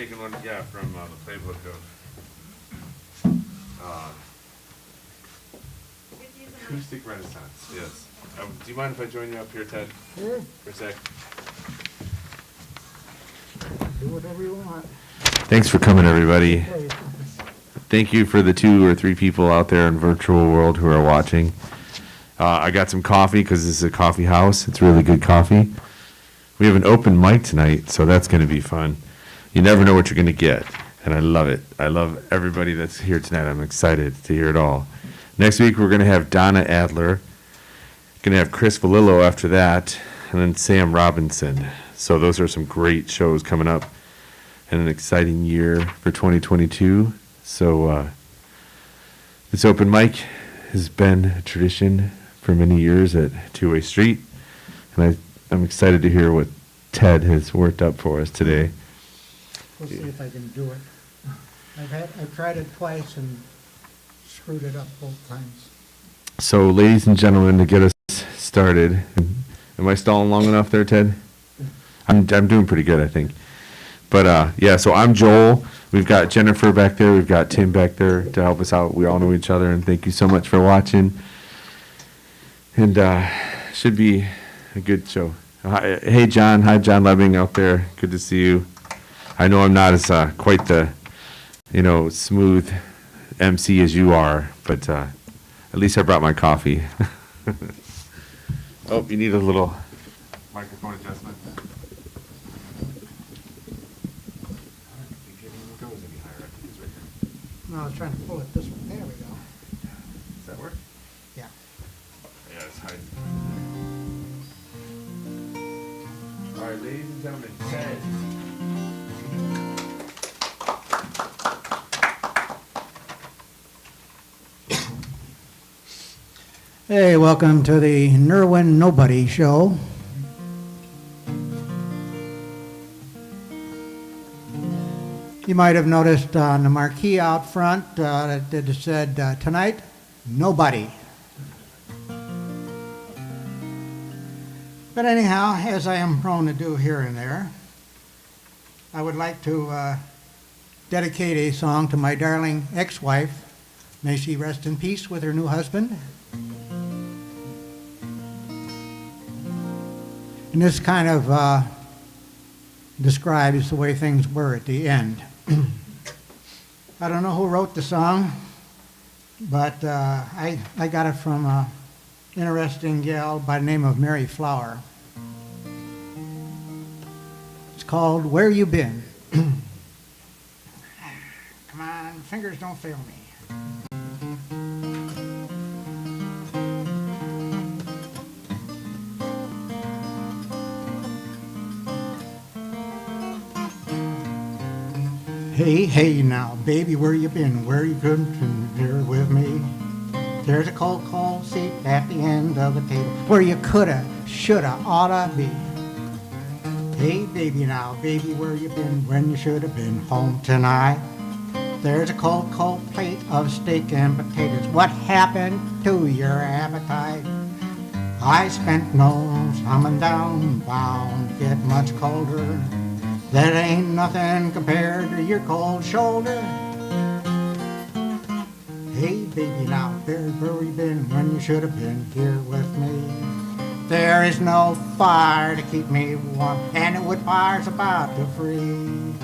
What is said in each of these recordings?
taking one, yeah, from the playbook of acoustic renaissance. Yes. Do you mind if I join you up here, Ted? Sure. For a sec. Do whatever you want. Thanks for coming, everybody. Hey, Thank you for the 2 or 3 people out there in virtual world who are watching. I got some coffee because this is a coffee house. It's really good coffee. We have an open mic tonight, so that's going to be fun. You never know what you're going to get, and I love it. I love everybody that's here tonight. I'm excited to hear it all. Next week, we're going to have Donna Adler. Going to have Chris Valillo after that, and then Sam Robinson. So those are some great shows coming up, and an exciting year for 2022. So this open mic has been a tradition for many years at Two-Way Street, and I'm excited to hear what Ted has worked up for us today. we'll see if I can do it. I've tried it twice and screwed it up both times. So, ladies and gentlemen, to get us started, am I stalling long enough there, Ted? I'm doing pretty good, I think. But yeah, so I'm Joel. We've got Jennifer back there. We've got Tim back there to help us out. We all know each other, and thank you so much for watching. And should be a good show. Hey, John. Hi, John Lebbing out there. Good to see you. I know I'm not as quite the, smooth MC as you are, but at least I brought my coffee. Oh, you need a little microphone adjustment. No, I was trying to pull it this way. There we go. Does that work? Yeah. Yeah, it's high. All right, ladies and gentlemen, Ted. Hey, welcome to the Nerwin Nobody Show. You might have noticed on the marquee out front that it said, tonight, nobody. But anyhow, as I am prone to do here and there, I would like to dedicate a song to my darling ex-wife. May she rest in peace with her new husband. And this kind of describes the way things were at the end. I don't know who wrote the song, but I got it from an interesting gal by the name of Mary Flower. It's called Where You Been. Come on, fingers don't fail me. Hey, hey now, baby, where you been? Where you couldn't here with me? There's a cold, cold seat at the end of the table where you coulda, shoulda, oughta be. Hey, baby now, baby, where you been when you shoulda been home tonight? There's a cold, cold plate of steak and potatoes. What happened to your appetite? I spent no coming down, bound to get much colder. That ain't nothing compared to your cold shoulder. Hey, baby, now, where you been when you should have been here with me? There is no fire to keep me warm, and the wood fire's about to freeze.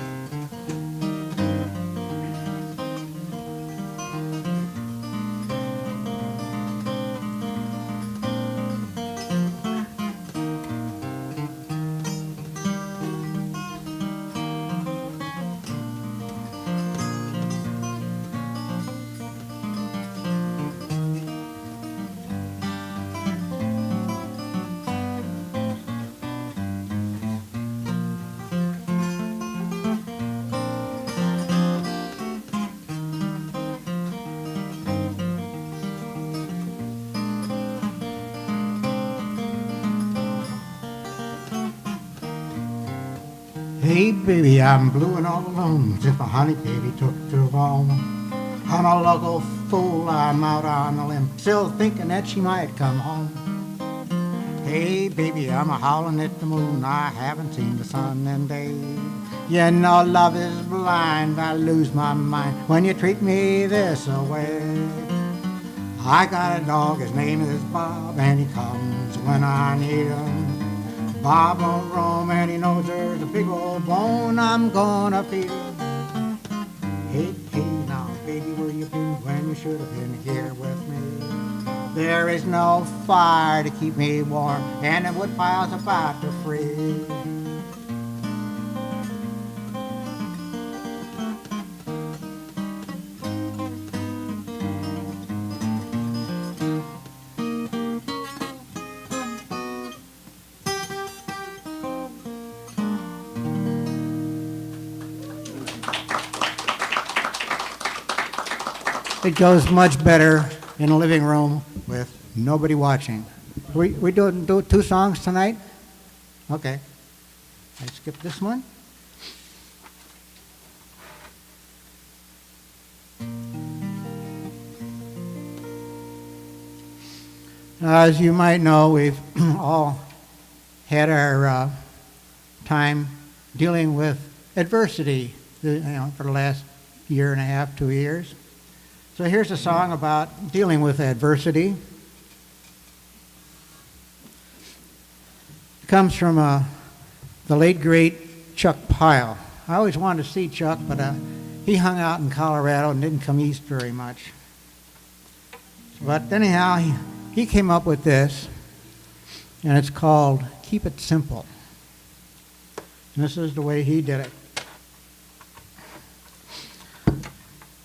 Hey, baby, I'm blue and all alone, as if a honey baby took too long. I'm a local fool, I'm out on a limb, still thinking that she might come home. Hey, baby, I'm a howling at the moon, I haven't seen the sun in days. You know love is blind, I lose my mind when you treat me this way. I got a dog, his name is Bob, and he comes when I need him. Bob won't roam and he knows there's a big old bone I'm gonna feed him. Hey, hey now, baby, where you been when you should have been here with me? There is no fire to keep me warm, and the wood pile's about to freeze. It goes much better in a living room with nobody watching. We do two songs tonight? Okay. I skip this one. As you might know, we've all had our time dealing with adversity, for the last year and a half, 2 years. So here's a song about dealing with adversity. It comes from the late, great Chuck Pyle. I always wanted to see Chuck, but he hung out in Colorado and didn't come east very much. But anyhow, he came up with this, and it's called Keep It Simple. And this is the way he did it.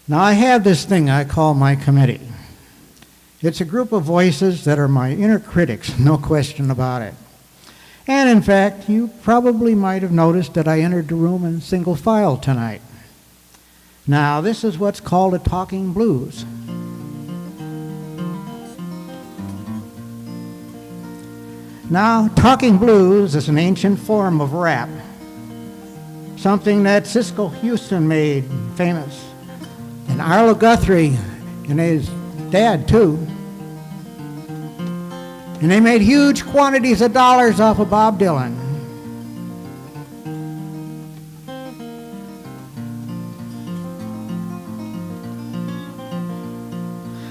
Now, I have this thing I call my committee. It's a group of voices that are my inner critics, no question about it. And in fact, you probably might have noticed that I entered the room in single file tonight. Now, this is what's called a talking blues. Now, talking blues is an ancient form of rap, something that Cisco Houston made famous. And Arlo Guthrie and his dad, too. And they made huge quantities of dollars off of Bob Dylan.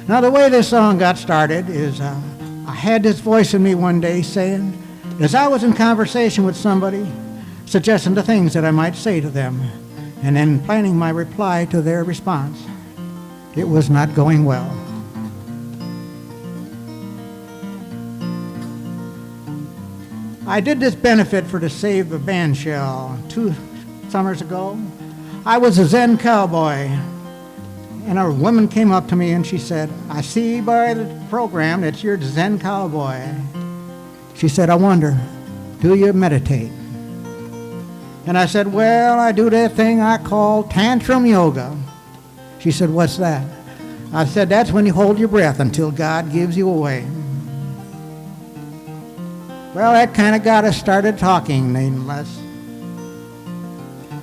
Now, the way this song got started is I had this voice in me one day saying, as I was in conversation with somebody, suggesting the things that I might say to them, and then planning my reply to their response. It was not going well. I did this benefit for the Save the Band Shell 2 summers ago. I was a Zen cowboy, and a woman came up to me and she said, I see by the program that you're the Zen cowboy. She said, I wonder, do you meditate? And I said, well, I do that thing I call tantrum yoga. She said, what's that? I said, that's when you hold your breath until God gives you away. Well, that kind of got us started talking, nonetheless.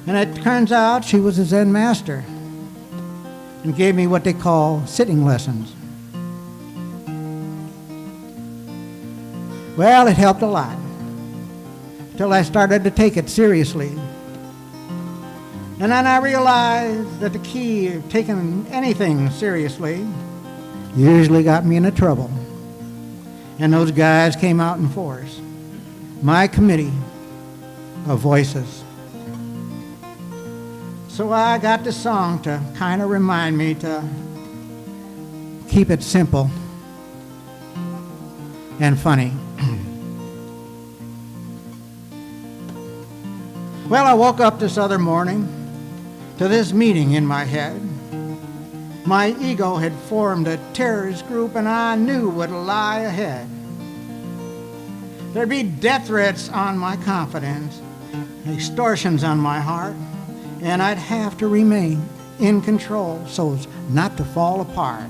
And it turns out she was a Zen master and gave me what they call sitting lessons. Well, it helped a lot until I started to take it seriously. And then I realized that the key of taking anything seriously usually got me into trouble. And those guys came out in force. My committee of voices. So I got this song to kind of remind me to keep it simple and funny. Well, I woke up this other morning to this meeting in my head. My ego had formed a terrorist group and I knew what lie ahead. There'd be death threats on my confidence, extortions on my heart, and I'd have to remain in control so as not to fall apart.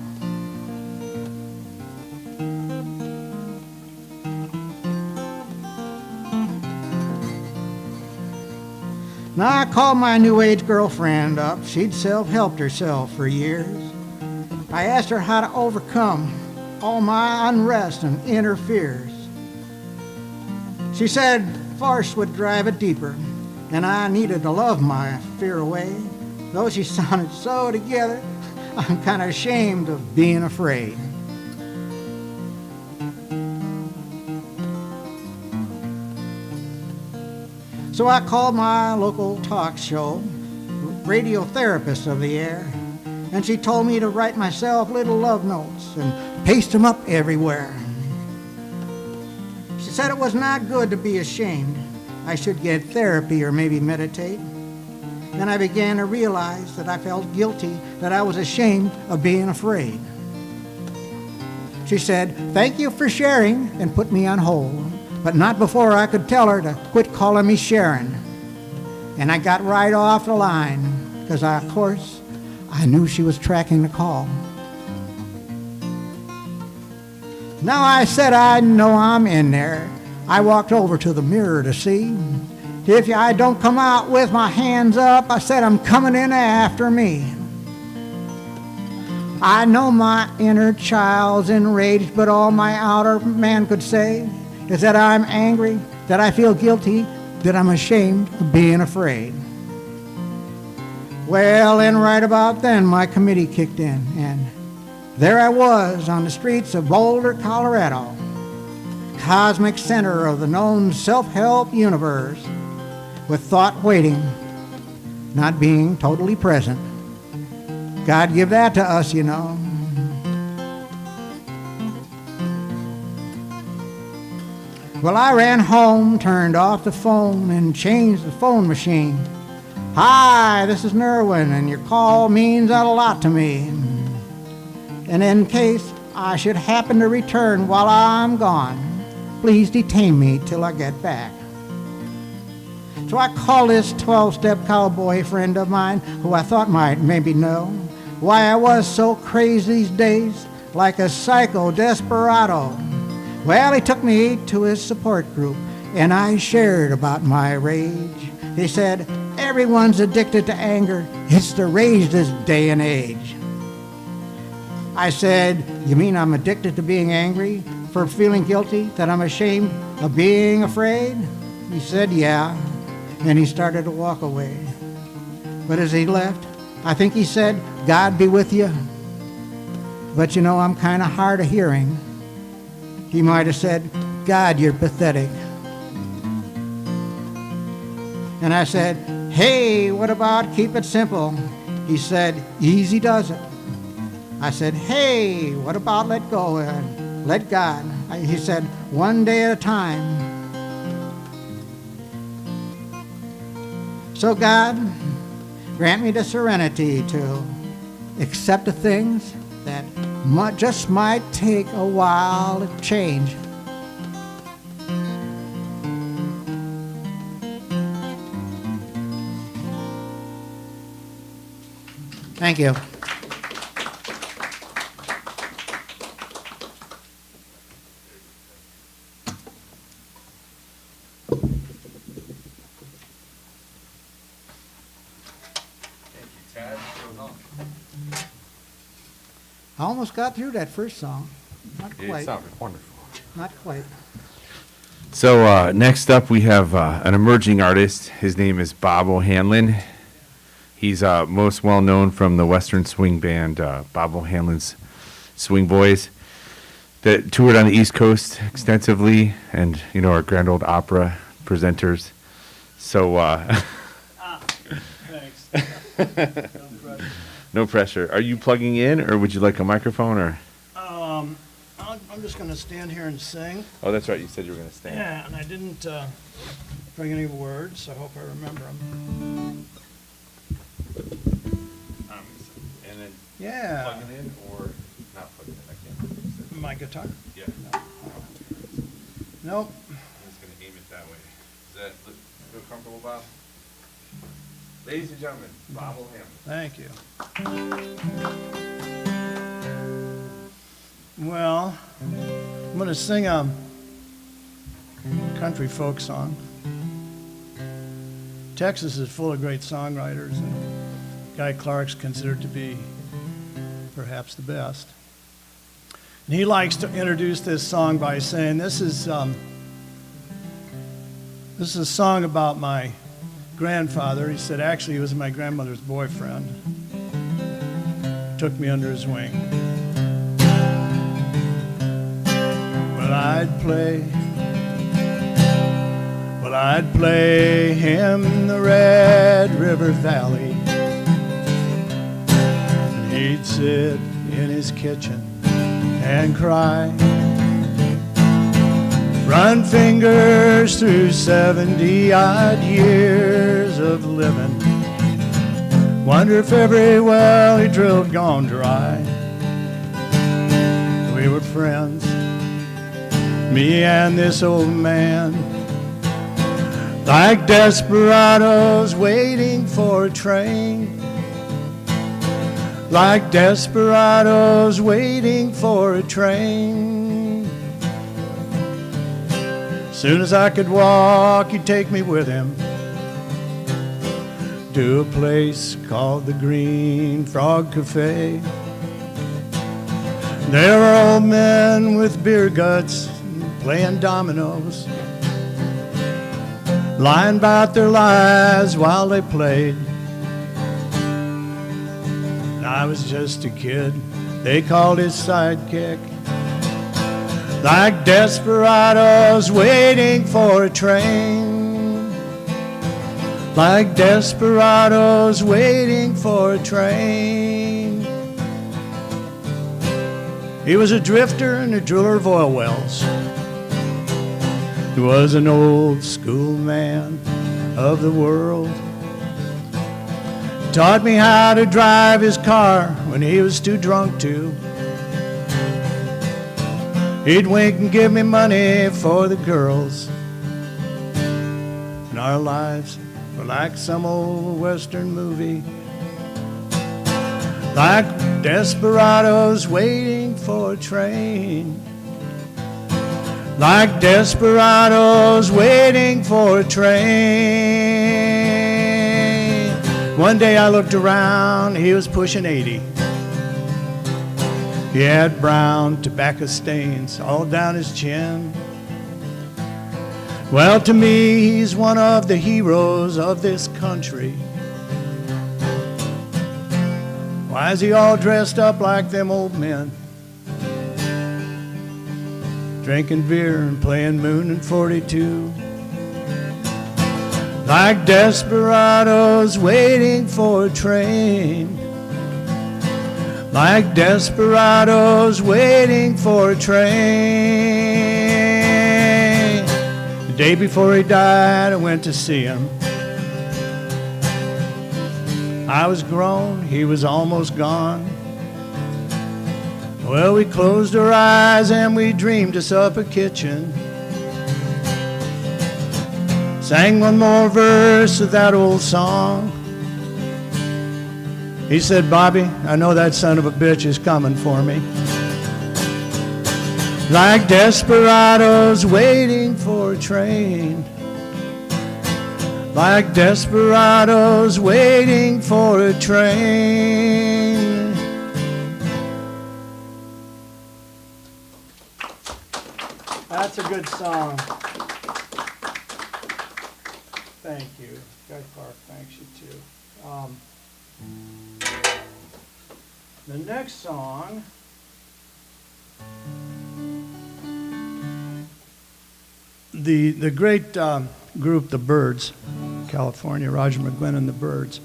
Now I called my new age girlfriend up. She'd self-helped herself for years. I asked her how to overcome all my unrest and inner fears. She said force would drive it deeper, and I needed to love my fear away. Though she sounded so together, I'm kind of ashamed of being afraid. So I called my local talk show, radiotherapist of the air, and she told me to write myself little love notes and paste them up everywhere. She said it was not good to be ashamed. I should get therapy or maybe meditate. Then I began to realize that I felt guilty, that I was ashamed of being afraid. She said, "Thank you for sharing," and put me on hold, but not before I could tell her to quit calling me Sharon. And I got right off the line, because of course, I knew she was tracking the call. Now I said, I know I'm in there. I walked over to the mirror to see. If I don't come out with my hands up, I said, I'm coming in after me. I know my inner child's enraged, but all my outer man could say is that I'm angry, that I feel guilty, that I'm ashamed of being afraid. Well, and right about then, my committee kicked in, and there I was on the streets of Boulder, Colorado, cosmic center of the known self-help universe, with thought waiting, not being totally present. God give that to us, you know. Well, I ran home, turned off the phone, and changed the phone machine. Hi, this is Nerwin, and your call means a lot to me. And in case I should happen to return while I'm gone, please detain me till I get back. So I called this 12-step cowboy friend of mine, who I thought might maybe know why I was so crazy these days, like a psycho desperado. Well, he took me to his support group, and I shared about my rage. He said, everyone's addicted to anger. It's the rage this day and age. I said, you mean I'm addicted to being angry, for feeling guilty, that I'm ashamed of being afraid? He said, yeah, and he started to walk away. But as he left, I think he said, God be with you. But you know, I'm kind of hard of hearing. He might have said, God, you're pathetic. And I said, hey, what about keep it simple? He said, easy does it. I said, hey, what about let go and let God? He said, one day at a time. So God, grant me the serenity to accept the things that just might take a while to change. Thank you. I almost got through that first song. Not quite. It sounded wonderful. Not quite. So next up, we have an emerging artist. His name is Bob O'Hanlon. He's most well known from the Western swing band Bob O'Hanlon's Swing Boys that toured on the East Coast extensively, and you know, our Grand Old Opera presenters. So Thanks. no pressure. Are you plugging in, or would you like a microphone? Or I'm just going to stand here and sing. oh, that's right. You said you were going to stand. Yeah, and I didn't bring any words, so I hope I remember them. And then Yeah. plugging in or not plugging in? I can't remember. What you said. My guitar? Yeah. Nope. I'm just going to aim it that way. Does that feel comfortable, Bob? Ladies and gentlemen, Bob O'Hanlon. Thank you. Well, I'm going to sing a country folk song. Texas is full of great songwriters, and Guy Clark's considered to be perhaps the best. And he likes to introduce this song by saying, this is a song about my grandfather. He said, actually, he was my grandmother's boyfriend. Took me under his wing. Well, I'd play him the Red River Valley. And he'd sit in his kitchen and cry. Run fingers through 70-odd years of living. Wonder if every well he drilled gone dry. We were friends, me and this old man, like desperados waiting for a train. Like desperados waiting for a train. Soon as I could walk, he'd take me with him to a place called the Green Frog Cafe. There were old men with beer guts playing dominoes, lying about their lives while they played. And I was just a kid they called his sidekick. Like desperados waiting for a train. Like desperados waiting for a train. He was a drifter and a driller of oil wells. He was an old school man of the world. Taught me how to drive his car when he was too drunk to. He'd wink and give me money for the girls. And our lives were like some old Western movie. Like desperados waiting for a train. Like desperados waiting for a train. One day I looked around, he was pushing 80. He had brown tobacco stains all down his chin. Well, to me, he's one of the heroes of this country. Why is he all dressed up like them old men? Drinking beer and playing Moon and 42. Like desperados waiting for a train. Like desperados waiting for a train. The day before he died, I went to see him. I was grown, he was almost gone. Well, we closed our eyes and we dreamed us up a kitchen. Sang one more verse of that old song. He said, Bobby, I know that son of a bitch is coming for me. Like desperados waiting for a train. Like desperados waiting for a train. That's a good song. Thank you. Guy Clark, thanks you too. The next song the great group, the Byrds, California, Roger McGuinn and the Byrds,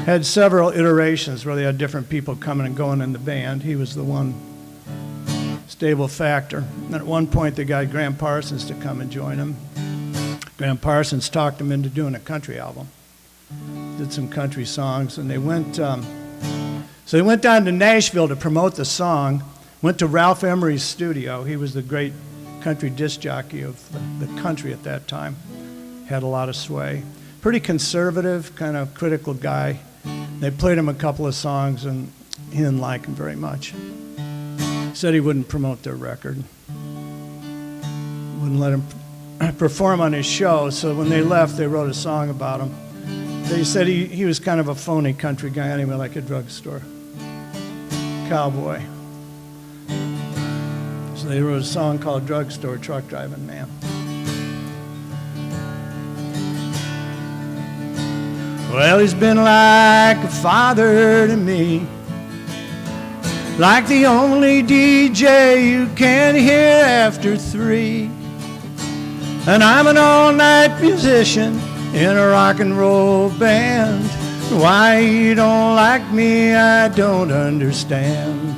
had several iterations where they had different people coming and going in the band. He was the one stable factor. And at one point they got Graham Parsons to come and join him. Graham Parsons talked him into doing a country album. Did some country songs, and they went so they went down to Nashville to promote the song, went to Ralph Emery's studio. He was the great country disc jockey of the country at that time. Had a lot of sway. Pretty conservative, kind of critical guy. They played him a couple of songs, and he didn't like them very much. Said he wouldn't promote their record. Wouldn't let him perform on his show, so when they left, they wrote a song about him. They said he was kind of a phony country guy anyway, like a drugstore cowboy. So they wrote a song called Drugstore Truck Driving Man. Well, he's been like a father to me, like the only DJ you can hear after 3. And I'm an all-night musician in a rock and roll band. Why you don't like me, I don't understand.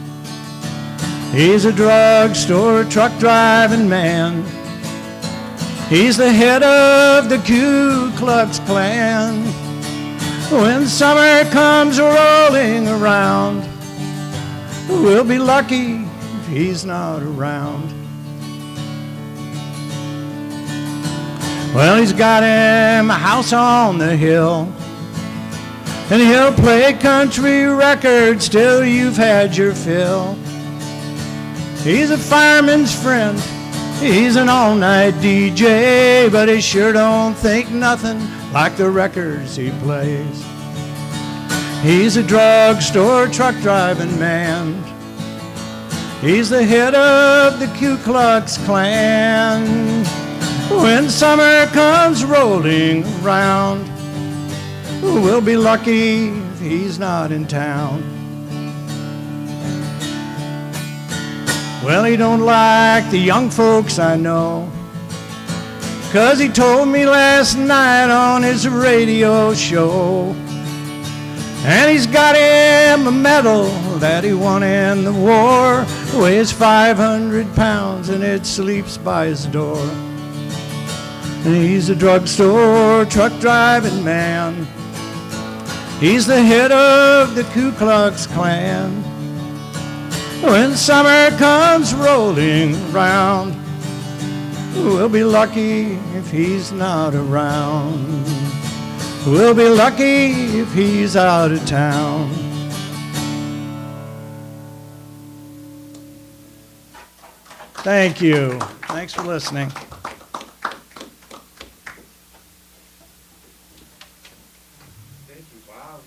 He's a drugstore truck driving man. He's the head of the Ku Klux Klan. When summer comes rolling around, we'll be lucky if he's not around. Well, he's got him a house on the hill, and he'll play country records till you've had your fill. He's a fireman's friend, he's an all-night DJ, but he sure don't think nothing like the records he plays. He's a drugstore truck driving man. He's the head of the Ku Klux Klan. When summer comes rolling around, we'll be lucky if he's not in town. Well, he don't like the young folks I know, 'cause he told me last night on his radio show. And he's got him a medal that he won in the war, weighs 500 pounds and it sleeps by his door. And he's a drugstore truck driving man. He's the head of the Ku Klux Klan. When summer comes rolling around, we'll be lucky if he's not around. We'll be lucky if he's out of town. Thank you. Thanks for listening. Thank you, Bob.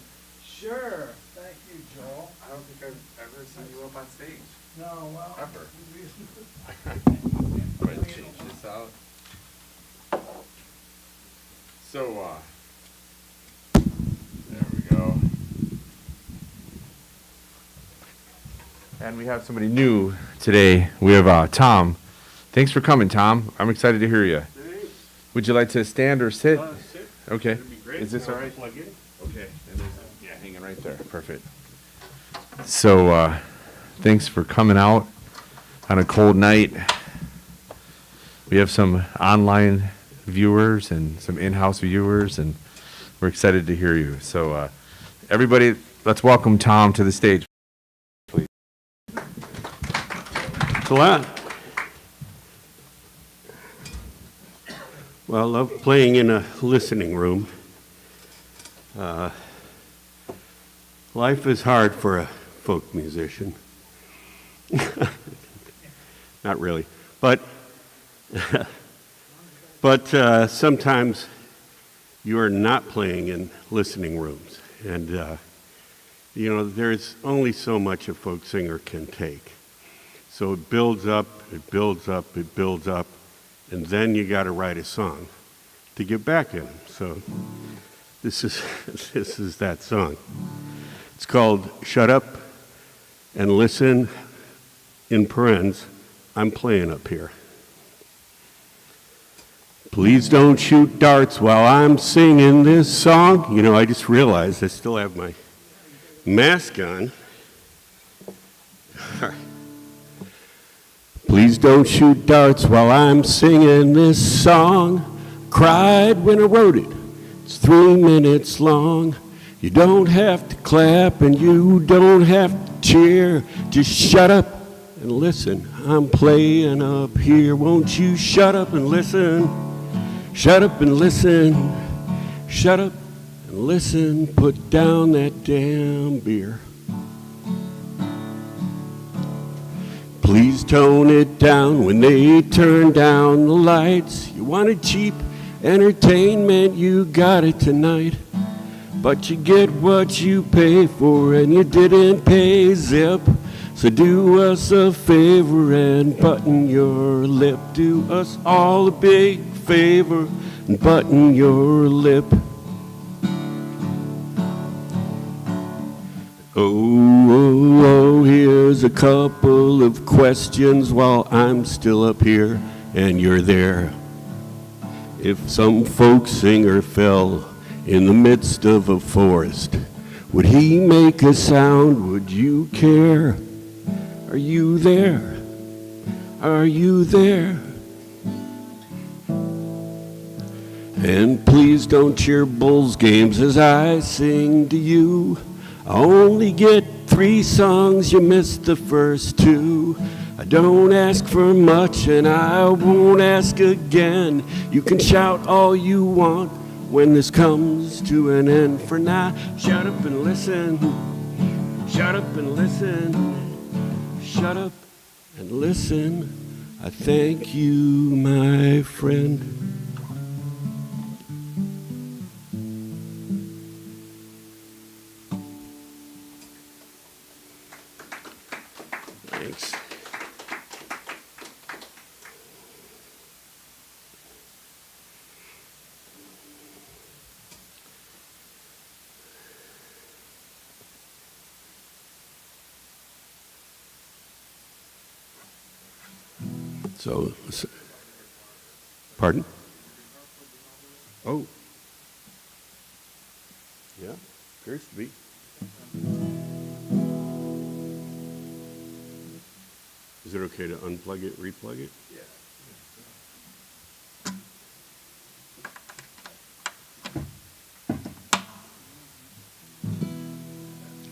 Sure. Thank you, Joel. I don't think I've ever seen you up on stage. No, well. Ever. I'm going to change this out. So, there we go. And we have somebody new today. We have Tom. Thanks for coming, Tom. I'm excited to hear you. Thanks. Would you like to stand or sit? Sit. Okay. That'd be great. Is this all right? Plug in. Okay. And yeah, hanging right there. Perfect. So, thanks for coming out on a cold night. We have some online viewers and some in-house viewers, and we're excited to hear you. So, everybody, let's welcome Tom to the stage, please. Thanks a lot. Well, I love playing in a listening room. Life is hard for a folk musician. Not really. But sometimes you are not playing in listening rooms. And, there's only so much a folk singer can take. So it builds up, it builds up, it builds up, and then you got to write a song to get back in. So this is that song. It's called Shut Up and Listen, in parens, I'm playing up here. Please don't shoot darts while I'm singing this song. I just realized I still have my mask on. Please don't shoot darts while I'm singing this song. Cried when I wrote it. It's 3 minutes long. You don't have to clap and you don't have to cheer. Just shut up and listen. I'm playing up here. Won't you shut up and listen? Shut up and listen. Shut up and listen. Put down that damn beer. Please tone it down when they turn down the lights. You wanted cheap entertainment, you got it tonight. But you get what you pay for and you didn't pay zip. So do us a favor and button your lip. Do us all a big favor and button your lip. hello, here's a couple of questions while I'm still up here and you're there. If some folk singer fell in the midst of a forest, would he make a sound? Would you care? Are you there? Are you there? And please don't cheer Bulls games as I sing to you. I only get 3 songs, you missed the first 2. I don't ask for much and I won't ask again. You can shout all you want when this comes to an end. For now, shut up and listen. Shut up and listen. Shut up and listen. I thank you, my friend. Thanks. So, pardon? Oh. Yeah, appears to be. Is it okay to unplug it, replug it? Yeah.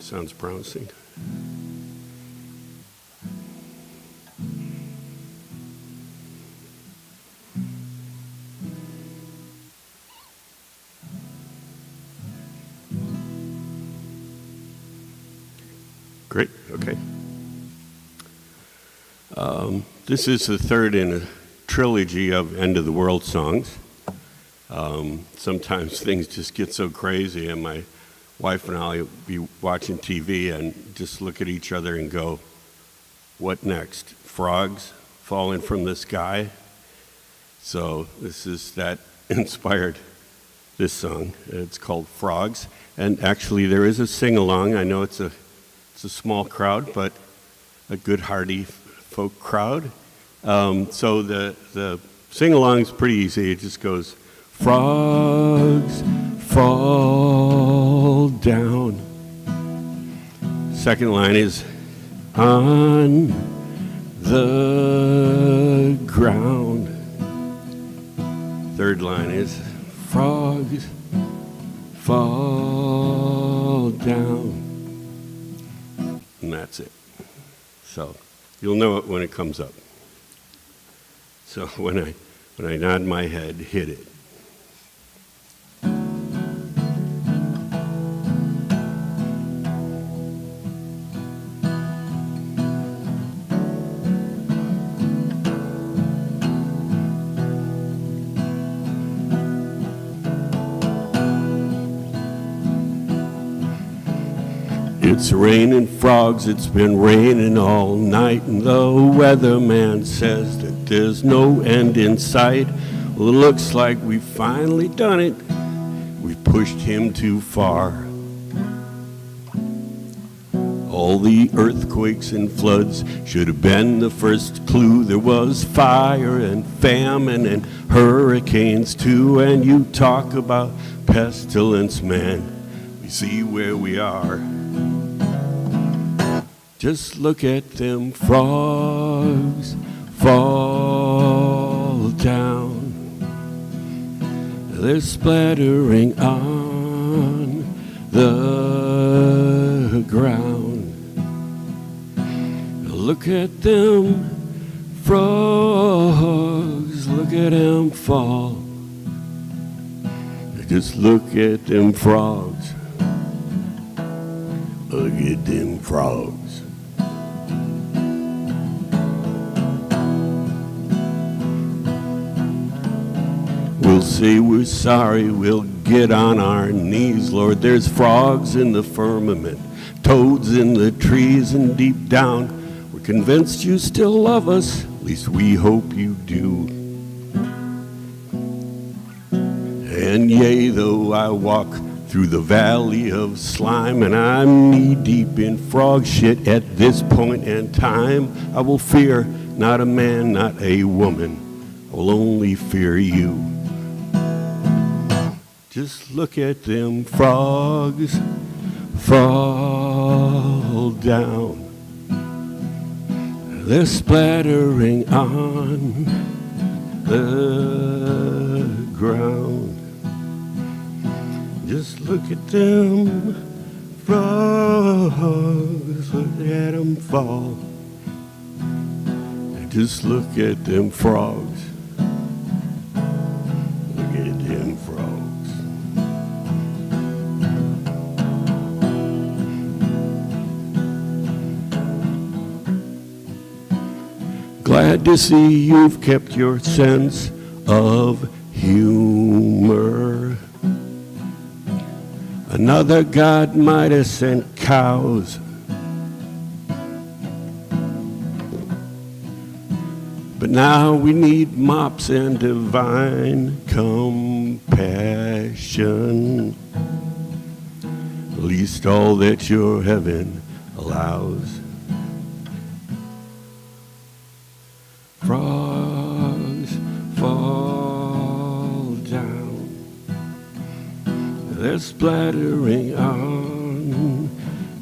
Sounds promising. Great, okay. This is the third in a trilogy of End of the World songs. Sometimes things just get so crazy, and my wife and I will be watching TV and just look at each other and go, what next? Frogs falling from the sky? So this is that inspired this song. It's called Frogs. And actually there is a sing-along. I know it's a small crowd, but a good hearty folk crowd. So the sing-along is pretty easy. It just goes, frogs fall down. Second line is, on the ground. Third line is, frogs fall down. And that's it. So you'll know it when it comes up. So when I nod my head, hit it. It's raining frogs, it's been raining all night, and the weatherman says that there's no end in sight. Well, it looks like we've finally done it. We've pushed him too far. All the earthquakes and floods should have been the first clue. There was fire and famine and hurricanes too. And you talk about pestilence, man. We see where we are. Just look at them frogs fall down. They're splattering on the ground. Look at them frogs, look at them fall. Just look at them frogs. Look at them frogs. We'll say we're sorry, we'll get on our knees, Lord. There's frogs in the firmament, toads in the trees, and deep down, we're convinced you still love us. At least we hope you do. And yea, though I walk through the valley of slime, and I'm knee deep in frog shit at this point in time. I will fear not a man, not a woman. I will only fear you. Just look at them frogs fall down. They're splattering on the ground. Just look at them frogs, look at them fall. Just look at them frogs. Look at them frogs. Glad to see you've kept your sense of humor. Another god might have sent cows. But now we need mops and divine compassion. At least all that your heaven allows. Frogs fall down. They're splattering on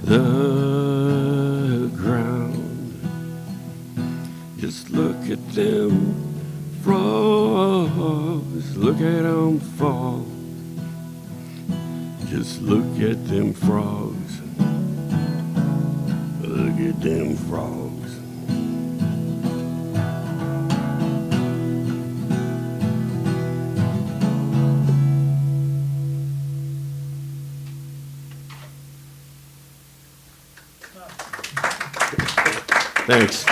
the ground. Just look at them frogs, look at them fall. Just look at them frogs, look at them frogs. Thanks.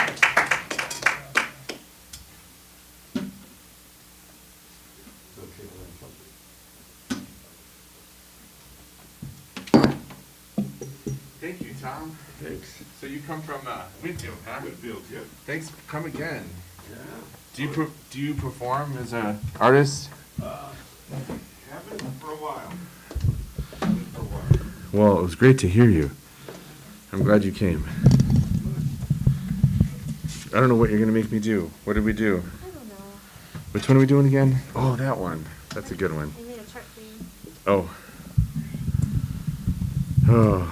Thank you, Tom. Thanks. So you come from Winfield, huh? Winfield, yeah. Thanks. Come again. Yeah. Do you perform as an artist? Haven't for a while. Well, it was great to hear you. I'm glad you came. I don't know what you're gonna make me do. What did we do? I don't know. Which one are we doing again? Oh, that one. That's a good one. I made a chart for you. Oh. Oh.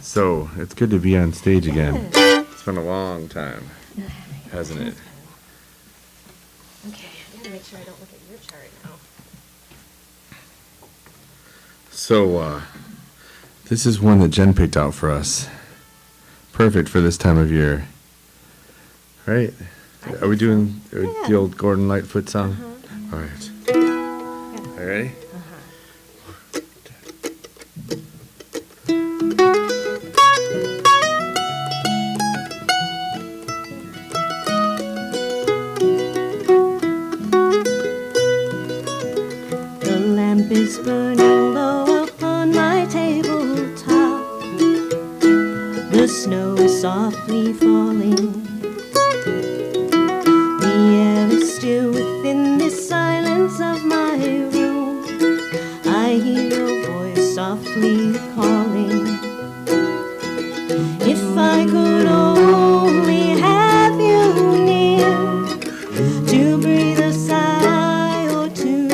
So, it's good to be on stage again. It's been a long time, hasn't it? Okay, I gotta make sure I don't look at your chart now. So, this is one that Jen picked out for us. Perfect for this time of year. Right? Are we doing the old Gordon Lightfoot song? All right. Are you ready? The lamp is burning low upon my tabletop. The snow is softly falling. The air is still within the silence of my room. I hear your voice softly calling. If I could only have you near to breathe a sigh or two,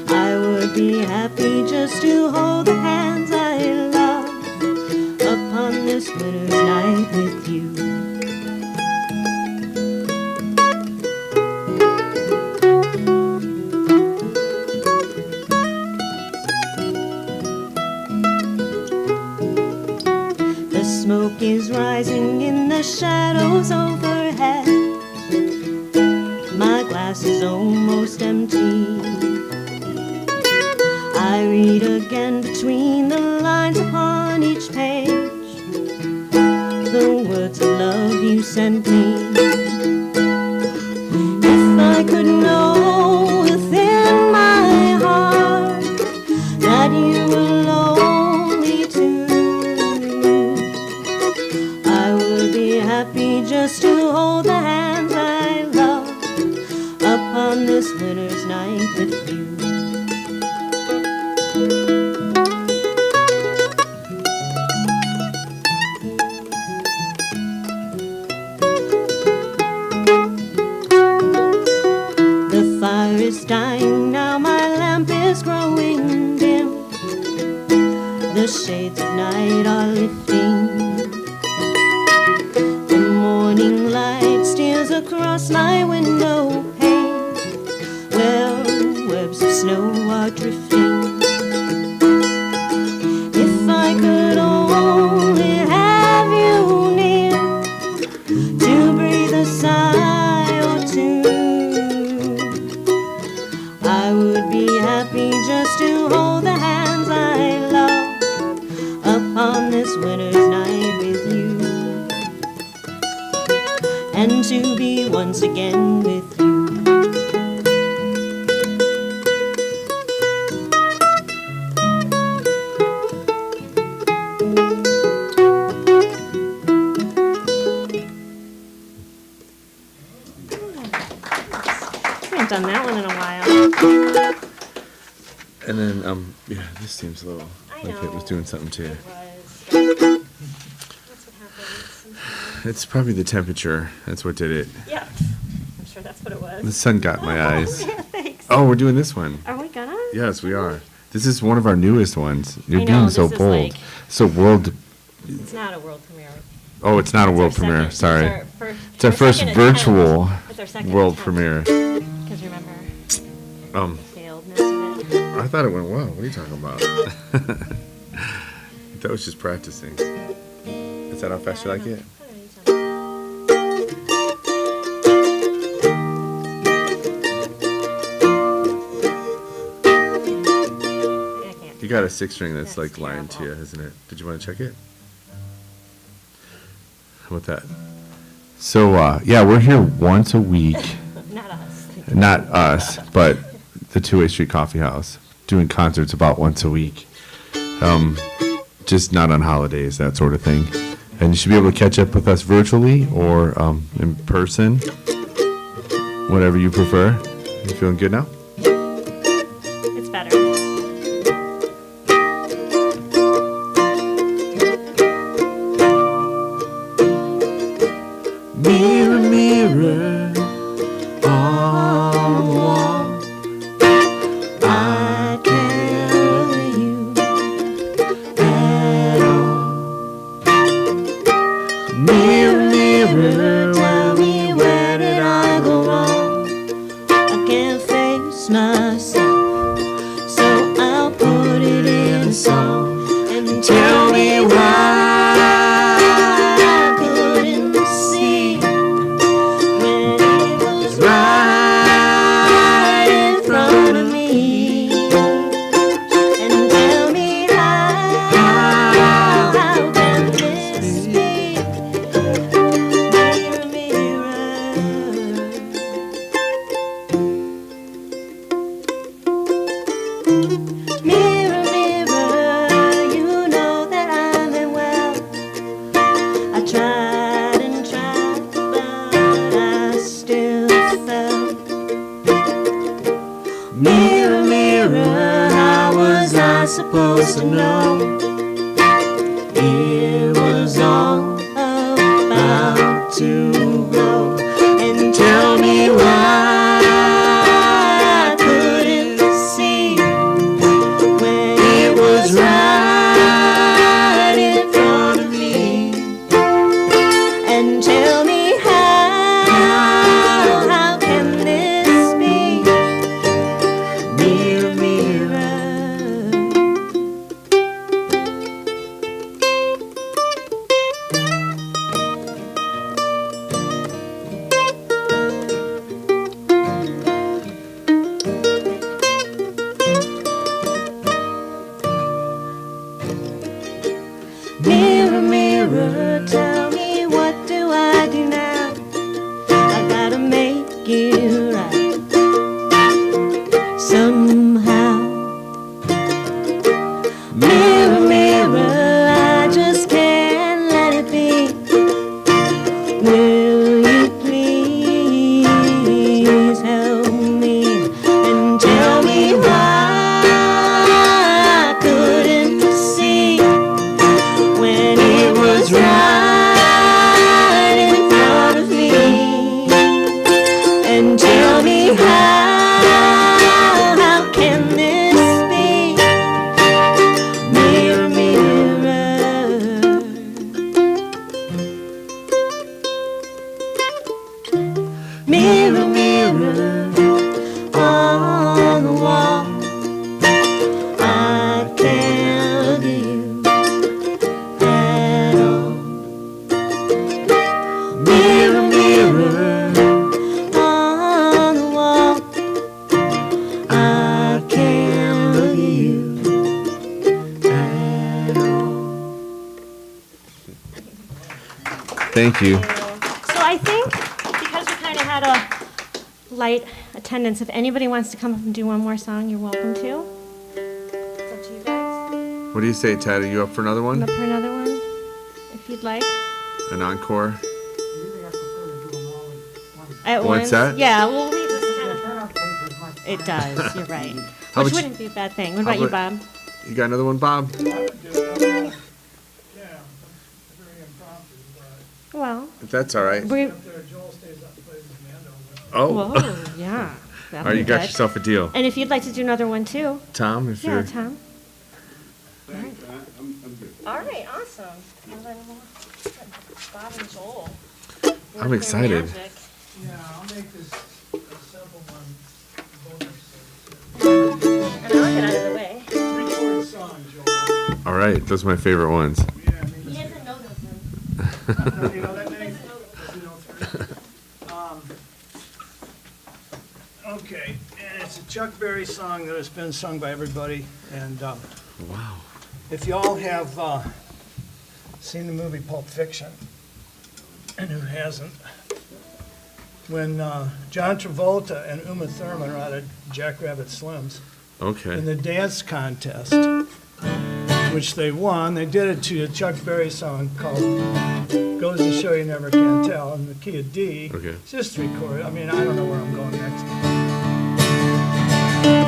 I would be happy just to hold the hands I love upon this winter's night with you. The smoke is rising in the shadows overhead. My glass is almost empty. I read again between the lines upon each page the words of love you sent me. If I could know within my heart that you were lonely too, I would be happy just to hold the hands I love upon this winter's night with you. past my window pane, where webs of snow are drifting. If I could only have you near to breathe a sigh or two, I would be happy just to hold the hands I love upon this winter's night with you, and to be once again with you. We haven't done that one in a while. And then, yeah, this seems a little like it was doing something too. That's what happens. It's probably the temperature. That's what did it. Yeah, I'm sure that's what it was. The sun got my eyes. Yeah, thanks. Oh, we're doing this one. Are we gonna? Yes, we are. This is one of our newest ones. You're I know, being so this is bold. like- So world. It's not a world premiere. Oh, it's not a world It's our premiere. second- Sorry. It's our first second virtual attempt. It's our second world attempt. premiere. Because remember, Um, failedness of it. I thought it went well. What are you talking about? That was just practicing. Is that how fast you like it? You got a 6-string that's like lying to you, isn't it? Did you want to check it? How about that? So, yeah, we're here once a week. Not us. Not us, but the 2-Way Street Coffee House, doing concerts about once a week. Just not on holidays, that sort of thing. And you should be able to catch up with us virtually or in person, whatever you prefer. You feeling good now? It's better. Mirror, mirror on the wall, I can't look at you at all. mirror, mirror, Tell me where did I go wrong? I can't face myself, so I'll put it in a song and tell me why I couldn't see when it was right in front of me, and tell me how can this be? Mirror, mirror. Mirror, mirror, you know that I meant well. I tried and tried, but I still fell. Mirror, mirror, how was I supposed to know it was all about to blow? And tell me why I couldn't see when it was right in front of me, and tell me how can this be? Mirror, mirror. Mirror, mirror, tell me what do I do now? I gotta make it right somehow. Mirror, mirror, I just can't let it be. Will you please help me and tell me why I couldn't see when it was right in front of me, and tell me how can this be? Mirror, mirror. Thank you. So I think because we kind of had a light attendance, if anybody wants to come up and do one more song, you're welcome to. It's up to you guys. What do you say, Ted? Are you up for another I'm one? up for another one, if you'd like. An encore? Usually I prefer to do them all at once. At What's once. that? Yeah, well, we just kind of. Turn up paper is much It does. You're right. How Which about wouldn't be a bad thing. What how about you, about- Bob? You got another one, Bob? I would do it. Yeah, very impromptu, but Well, If that's all right. we. if there Joel stays up and plays his mando. Oh, Whoa, yeah. That'd all right, be you got good. yourself a deal. And if you'd like to do another one too, Tom, if yeah, you're... Tom. I'm good. All right, awesome. Well, then Bob and Joel. I'm work excited. their magic. Yeah, I'll make this a simple one. Bonus. And I'll get out of the way. 3-chord song, Joel. All right, those are my favorite ones. Yeah, me He doesn't know those ones. too. You know that name? You know three? Okay, and it's a Chuck Berry song that has been sung by everybody, and Wow. if y'all have seen the movie Pulp Fiction, and who hasn't, when John Travolta and Uma Thurman are out of Jackrabbit Slims, in Okay. the dance contest, which they won, they did it to a Chuck Berry song called Goes to Show You Never Can Tell, in the key of D. Okay. It's just 3 chords. I mean, I don't know where I'm going next.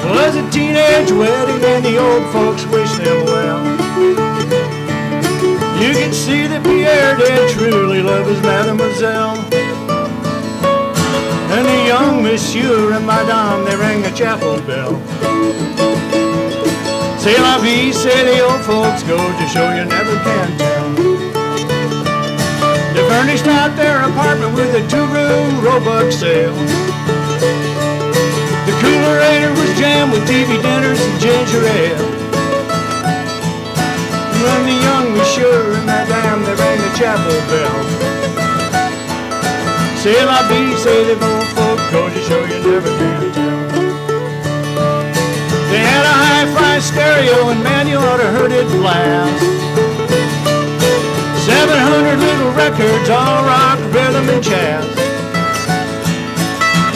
Was a teenage wedding and the old folks wished them well. You can see that Pierre did truly love his mademoiselle. And the young monsieur and madame, they rang the chapel bell. C'est la vie, say the old folks, go to show you never can tell. They furnished out their apartment with a 2-room roebuck sail. The coolerator was jammed with TV dinners and ginger ale. And when the young monsieur and madame, they rang the chapel bell. C'est la vie, say the old folks, go to show you never can tell. They had a hi-fi stereo, and man, you ought to heard it blast. 700 little records, all rock, rhythm, and jazz.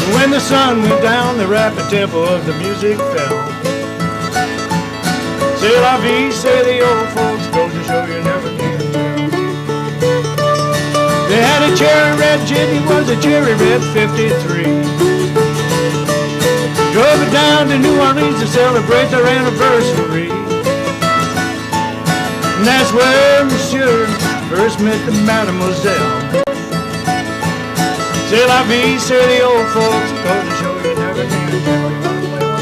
And when the sun went down, the rapid tempo of the music fell. C'est la vie, say the old folks, go to show you never can tell. They had a cherry red jitney, was a cherry red 53. Drove it down to New Orleans to celebrate their anniversary. And that's where Monsieur first met the mademoiselle. C'est la vie, say the old folks, go to show you never can tell. You wanna play one?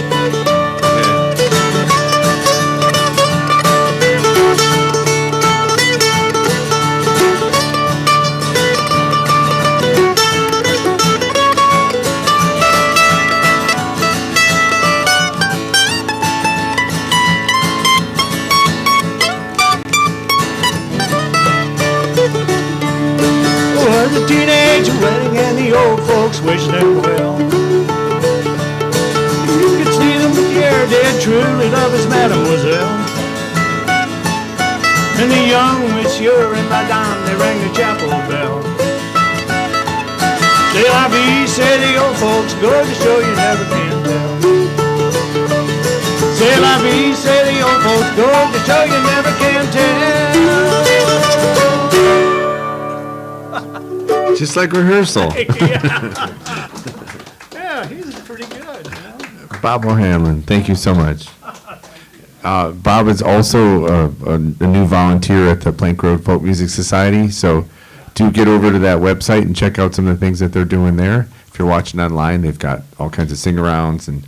Was a teenage wedding and the old folks wished them well. You could see them Pierre did truly love his mademoiselle. And the young monsieur and madame, they rang the chapel bell. C'est la vie, say the old folks, go to show you never can tell. C'est la vie, say the old folks, go to show you never can tell. Just like rehearsal. Yeah, he's pretty good, you know? Bob O'Hanlon, thank you so much. Bob is also a new volunteer at the Plank Road Folk Music Society, so do get over to that website and check out some of the things that they're doing there. If you're watching online, they've got all kinds of sing-arounds and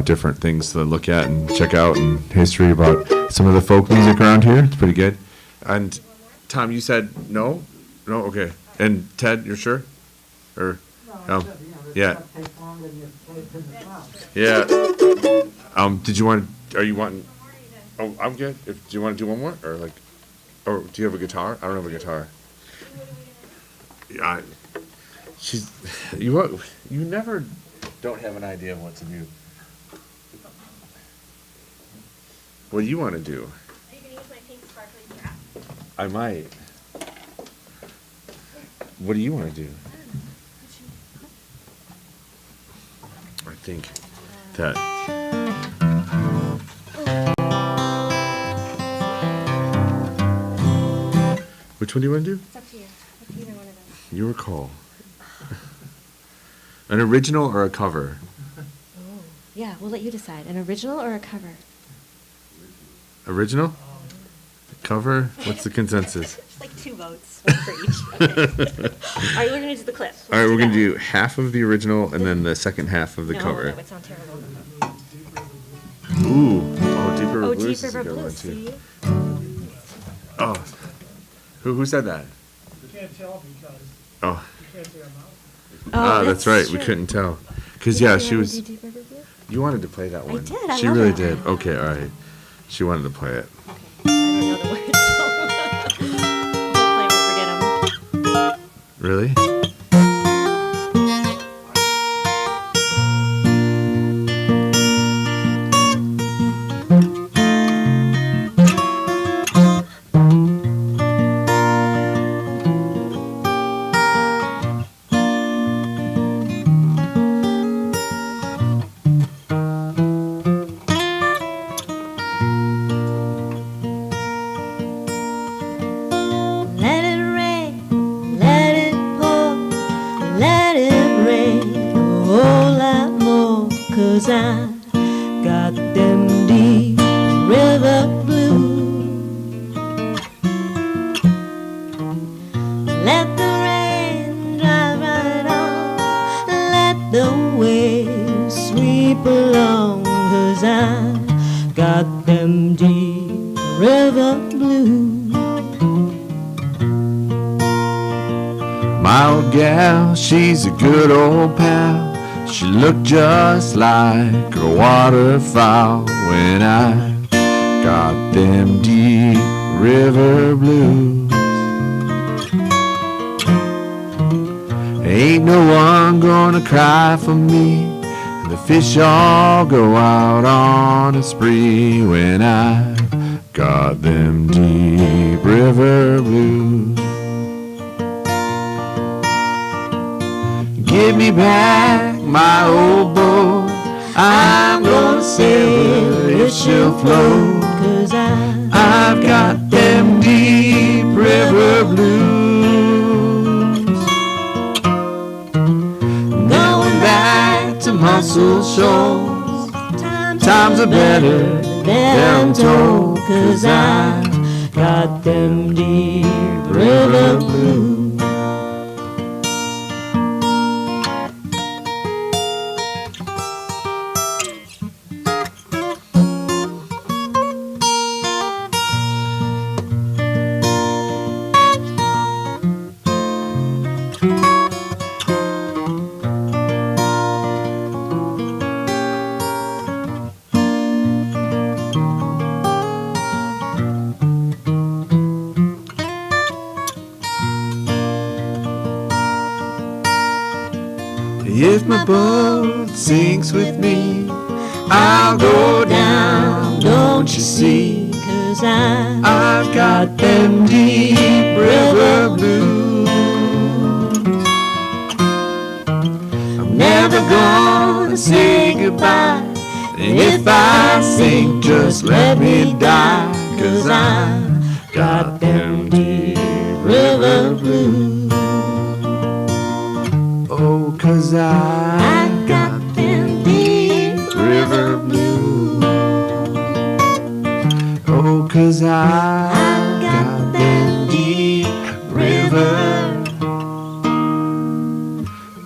different things to look at and check out, and history about some of the folk music around here. It's pretty good. And Tom, you said no? No? Okay. And Ted, you're sure? Or, yeah. Yeah. Did you want, are you wanting, oh, I'm good. Do you want to do one more? Or like, or do you have a guitar? I don't have a guitar. Yeah, you never don't have an idea of what to do. What do you want to do? Are you going to use my pink sparkly cap? I might. What do you want to do? I think that. Which one do you want to do? It's up to you. Either one of them. Your call. An original or a cover? Yeah, we'll let you decide. An original or a cover? Original? Cover? What's the consensus? It's like 2 votes, one for each. Okay. All right, we're going to do the clip. All right, we're going that. to do half of the original and then the second half of the No, cover. that would sound terrible. Ooh. Oh, Deep River Oh, Blues Deep is a River good one, Blues, too. see? Oh. Who said that? You can't tell because Oh. you can't see our mouth. Ah, that's right. We true. couldn't tell. Because, Did yeah, you she wanna was. do Deep River Blues? You wanted to play that one. did, I She love really it. did. Okay, all right. She wanted to play it. Okay. I don't know the words, so hopefully I won't forget them. Really? Let it rain, let it pour, let it rain a whole lot more, 'cause I got them deep river blues. Let the rain drive right on, let the waves sweep along, 'cause I got them deep river blues. My old gal, she's a good old pal. She looked just like a waterfowl when I got them deep river blues. Ain't no one gonna cry for me. And the fish all go out on a spree when I got them deep river blues. Give me back my old boat. I'm gonna sail her if she'll float. 'Cause I've got them deep river blues. Going back to Muscle Shoals. Times are better there I'm told. 'Cause I got them deep river blues. If my boat sinks with me, I'll go down, don't you see? 'Cause I've got them deep river blues. I'm never gonna say goodbye. And if I sink, just let me die. 'Cause I've got them deep river blues. Oh, 'cause I've got them deep river blues. Oh, 'cause I've got them deep river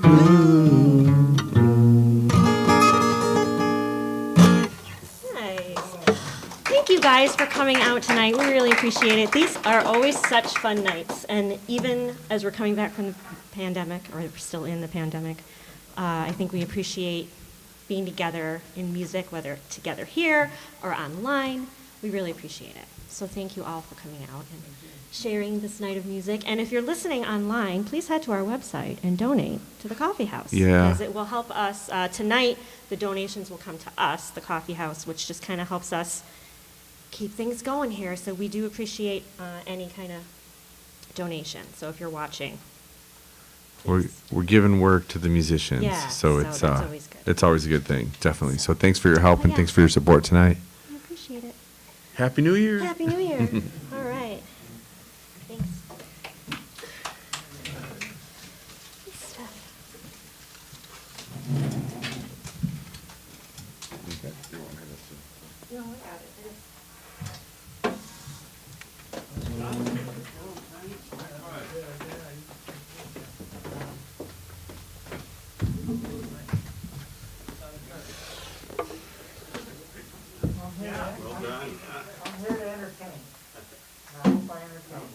blues. Nice. Thank you guys for coming out tonight. We really appreciate it. These are always such fun nights, and even as we're coming back from the pandemic, or we're still in the pandemic, I think we appreciate being together in music, whether together here or online. We really appreciate it. So thank you all for coming out and sharing this night of music. And if you're listening online, please head to our website and donate to the Coffee House. Yeah. As it will help us. Tonight, the donations will come to us, the Coffee House, which just kind of helps us keep things going here. So we do appreciate any kind of donation. So if you're watching, we're giving work to the musicians. Yeah, So so it's that's always good. it's always a good thing, definitely. So thanks for your help and Yeah. thanks for your support tonight. I appreciate it. Happy New Year. Happy New Year. All right. Thanks. Good stuff. No, I got it. I'm here to entertain. I hope I entertain.